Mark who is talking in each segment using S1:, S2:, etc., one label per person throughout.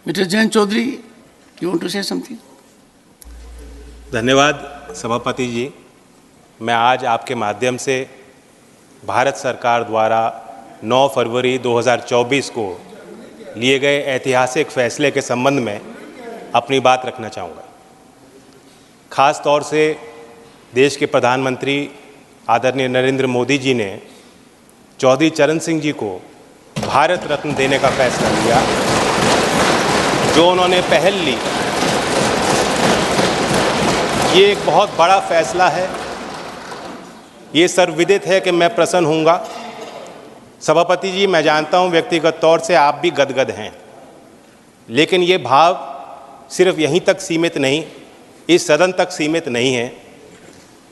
S1: Mr. Jayant Chaudhary, you want to say something?
S2: धन्यवाद सभापति जी। मैं आज आपके माध्यम से भारत सरकार द्वारा 9 फरवरी 2024 को लिए गए ऐतिहासिक फैसले के संबंध में अपनी बात रखना चाहूँगा। ख़ास तौर से देश के प्रधानमंत्री आदरणीय नरेंद्र मोदी जी ने चौधरी चरण सिंह जी को भारत रत्न देने का फैसला लिया, जो उन्होंने पहल ली। ये एक बहुत बड़ा फैसला है। ये सर्वविदित है कि मैं प्रसन्न होऊंगा। सभापति जी, मैं जानता हूं व्यक्तिगत तौर से आप भी गदगद हैं, लेकिन ये भाव सिर्फ यहीं तक सीमित नहीं, इस सदन तक सीमित नहीं है।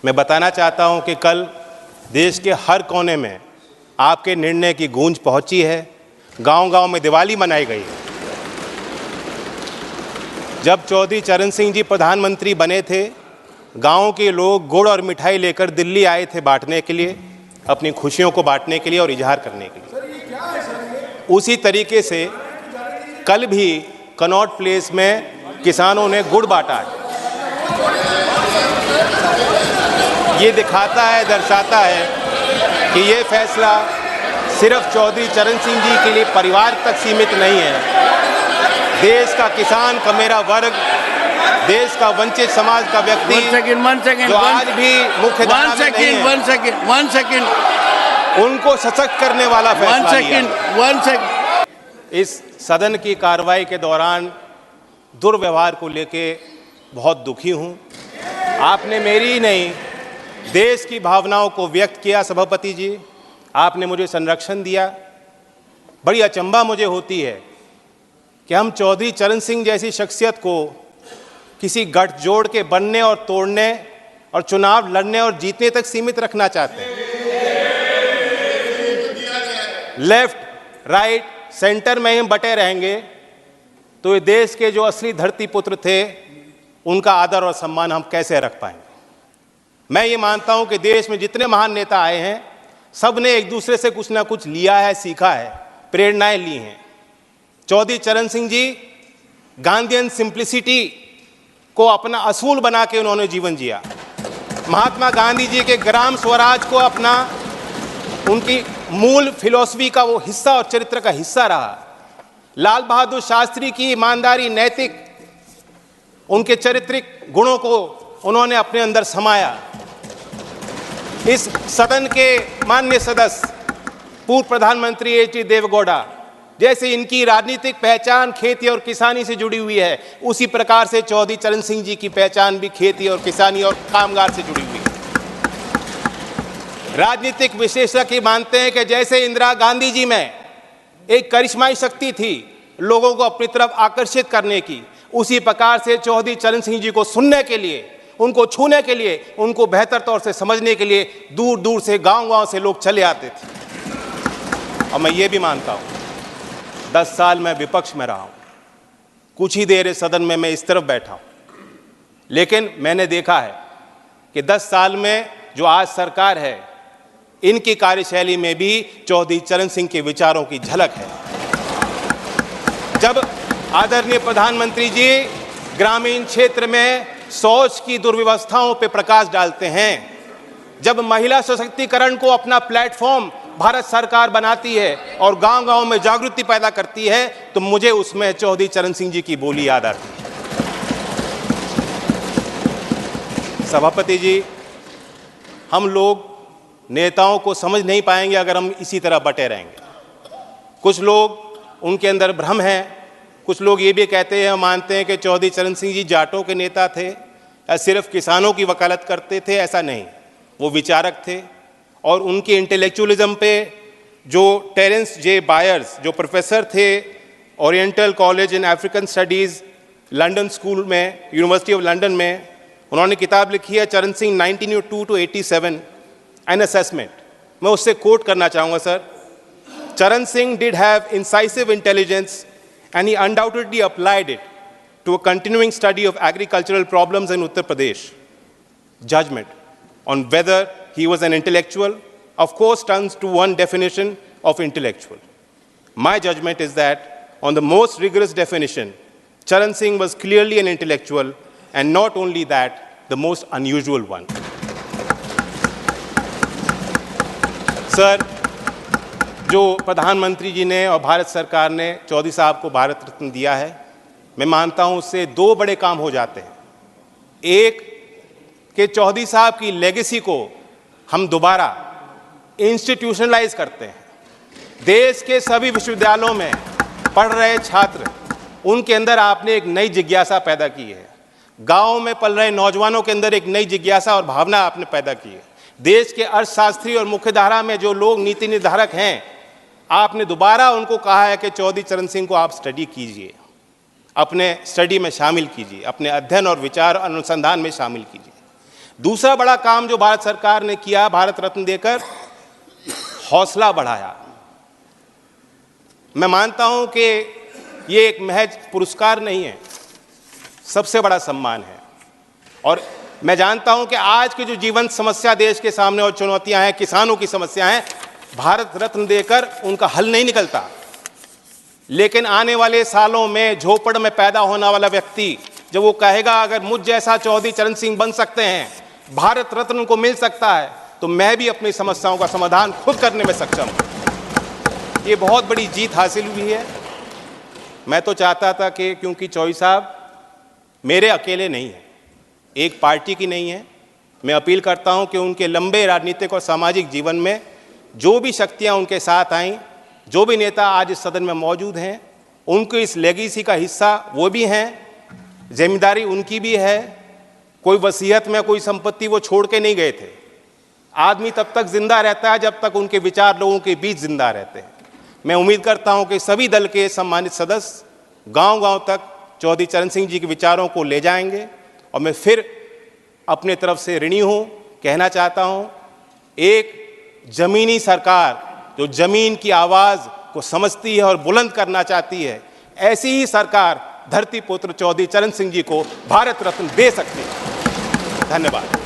S2: मैं बताना चाहता हूं कि कल देश के हर कोने में आपके निर्णय की गूंज पहुंची है। गांव-गांव में दिवाली मनाई गई है। जब चौधरी चरण सिंह जी प्रधानमंत्री बने थे, गाँव के लोग गुड़ और मिठाई लेकर दिल्ली आए थे बांटने के लिए, अपनी खुशियों को बांटने के लिए और इजहार करने के लिए। उसी तरीके से कल भी कनॉट प्लेस में किसानों ने गुड़ बांटा है। ये दिखाता है, दर्शाता है कि ये फैसला सिर्फ चौधरी चरण सिंह जी के लिए परिवार तक सीमित नहीं है। देश का किसान का मेरा वर्ग, देश का वंचित समाज का व्यक्ति जो आज भी मुख्य धारा में नहीं है, उनको सशक्त करने वाला फैसला लिया। इस सदन की कार्रवाई के दौरान दुर्व्यवहार को लेके बहुत दुखी हूं। आपने मेरी ही नहीं, देश की भावनाओं को व्यक्त किया। सभापति जी, आपने मुझे संरक्षण दिया। बड़ी अचंभा मुझे होती है कि हम चौधरी चरण सिंह जैसी शख्सियत को किसी गठजोड़ के बनने और तोड़ने और चुनाव लड़ने और जीतने तक सीमित रखना चाहते हैं। लेफ्ट, राइट, सेंटर में हम बटे रहेंगे तो ये देश के जो असली धरती पुत्र थे, उनका आदर और सम्मान हम कैसे रख पाएंगे। मैं ये मानता हूं कि देश में जितने महान नेता आए हैं, सब ने एक दूसरे से कुछ ना कुछ लिया है, सीखा है, प्रेरणाएं ली हैं। चौधरी चरण सिंह जी गांधीयन सिंप्लिसिटी को अपना असूल बना के उन्होंने जीवन जिया। महात्मा गांधी जी के ग्राम स्वराज को अपना, उनकी मूल फिलॉसफी का वो हिस्सा और चरित्र का हिस्सा रहा। लाल बहादुर शास्त्री की ईमानदारी, नैतिक, उनके चारित्रिक गुणों को उन्होंने अपने अंदर समाया। इस सदन के माननीय सदस्य पूर्व प्रधानमंत्री एच.डी. देवेगौड़ा, जैसे इनकी राजनीतिक पहचान खेती और किसानी से जुड़ी हुई है, उसी प्रकार से चौधरी चरण सिंह जी की पहचान भी खेती और किसानी और कामगार से जुड़ी हुई है। राजनीतिक विशेषज्ञ मानते हैं कि जैसे इंदिरा गांधी जी में एक करिश्माई शक्ति थी लोगों को अपनी तरफ आकर्षित करने की, उसी प्रकार से चौधरी चरण सिंह जी को सुनने के लिए, उनको छूने के लिए, उनको बेहतर तौर से समझने के लिए दूर दूर से, गांव-गांव से लोग चले आते थे। और मैं ये भी मानता हूँ, 10 साल मैं विपक्ष में रहा हूँ, कुछ ही देर इस सदन में मैं इस तरफ बैठा हूँ, लेकिन मैंने देखा है कि 10 साल में जो आज सरकार है, इनकी कार्यशैली में भी चौधरी चरण सिंह के विचारों की झलक है। जब आदरणीय प्रधानमंत्री जी ग्रामीण क्षेत्र में शौच की दुर्व्यवस्थाओं पर प्रकाश डालते हैं, जब महिला सशक्तिकरण को अपना प्लेटफॉर्म भारत सरकार बनाती है और गांव-गांव में जागृति पैदा करती है, तो मुझे उसमें चौधरी चरण सिंह जी की बोली याद आती है। सभापति जी, हम लोग नेताओं को समझ नहीं पाएंगे अगर हम इसी तरह बटे रहेंगे। कुछ लोग, उनके अंदर भ्रम है। कुछ लोग ये भी कहते हैं, मानते हैं कि चौधरी चरण सिंह जी जाटों के नेता थे या सिर्फ किसानों की वकालत करते थे। ऐसा नहीं, वो विचारक थे और उनके इंटेलेक्चुअलिज्म पे जो टेरेंस जे बायर्स, जो प्रोफेसर थे oriental college in African studies London school में, यूनिवर्सिटी ऑफ लंदन में, उन्होंने किताब लिखी है चरण सिंह 1902 to 87 एन असेसमेंट। मैं उससे कोट करना चाहूँगा सर। चरण Singh did have incisive intelligence and he undoubtedly applied it to a continuing study of agricultural problems in Uttar Pradesh. Judgment on whether he was an intellectual, of course, turns to one definition of intellectual. My judgment is that on the most rigorous definition, Charan Singh was clearly an intellectual, and not only that, the most unusual one. Sir, जो प्रधानमंत्री जी ने और भारत सरकार ने चौधरी साहब को भारत रत्न दिया है, मैं मानता हूं उससे दो बड़े काम हो जाते हैं। एक कि चौधरी साहब की लेगेसी को हम दोबारा इंस्टीट्यूशनलाइज करते हैं। देश के सभी विश्वविद्यालयों में पढ़ रहे छात्र, उनके अंदर आपने एक नई जिज्ञासा पैदा की है। गाँव में पल रहे नौजवानों के अंदर एक नई जिज्ञासा और भावना आपने पैदा की है। देश के अर्थशास्त्री और मुख्यधारा में जो लोग नीति निर्धारक हैं, आपने दोबारा उनको कहा है कि चौधरी चरण सिंह को आप स्टडी कीजिए, अपने स्टडी में शामिल कीजिए, अपने अध्ययन और विचार अनुसंधान में शामिल कीजिए। दूसरा बड़ा काम जो भारत सरकार ने किया, भारत रत्न देकर हौसला बढ़ाया। मैं मानता हूं कि ये एक महज पुरस्कार नहीं है, सबसे बड़ा सम्मान है। और मैं जानता हूं कि आज की जो जीवंत समस्या देश के सामने और चुनौतियां हैं, किसानों की समस्या हैं, भारत रत्न देकर उनका हल नहीं निकलता। लेकिन आने वाले सालों में झोपड़ में पैदा होने वाला व्यक्ति जब वो कहेगा अगर मुझ जैसा चौधरी चरण सिंह बन सकते हैं, भारत रत्न उनको मिल सकता है, तो मैं भी अपनी समस्याओं का समाधान खुद करने में सक्षम हूं। ये बहुत बड़ी जीत हासिल हुई है। मैं तो चाहता था कि क्योंकि चौधरी साहब मेरे अकेले नहीं हैं, एक पार्टी की नहीं है, मैं अपील करता हूं कि उनके लंबे राजनीतिक और सामाजिक जीवन में जो भी शक्तियां उनके साथ आईं, जो भी नेता आज इस सदन में मौजूद हैं, उनको इस लेगेसी का हिस्सा वो भी हैं, जिम्मेदारी उनकी भी है। कोई वसीयत में कोई संपत्ति वो छोड़ के नहीं गए थे। आदमी तब तक जिंदा रहता है जब तक उनके विचार लोगों के बीच जिंदा रहते हैं। मैं उम्मीद करता हूं कि सभी दल के सम्मानित सदस्य गांव-गांव तक चौधरी चरण सिंह जी के विचारों को ले जाएंगे। और मैं फिर अपने तरफ से ऋणी हूं, कहना चाहता हूं, एक जमीनी सरकार जो जमीन की आवाज़ को समझती है और बुलंद करना चाहती है, ऐसी ही सरकार धरती पुत्र चौधरी चरण सिंह जी को भारत रत्न दे सकती है। धन्यवाद।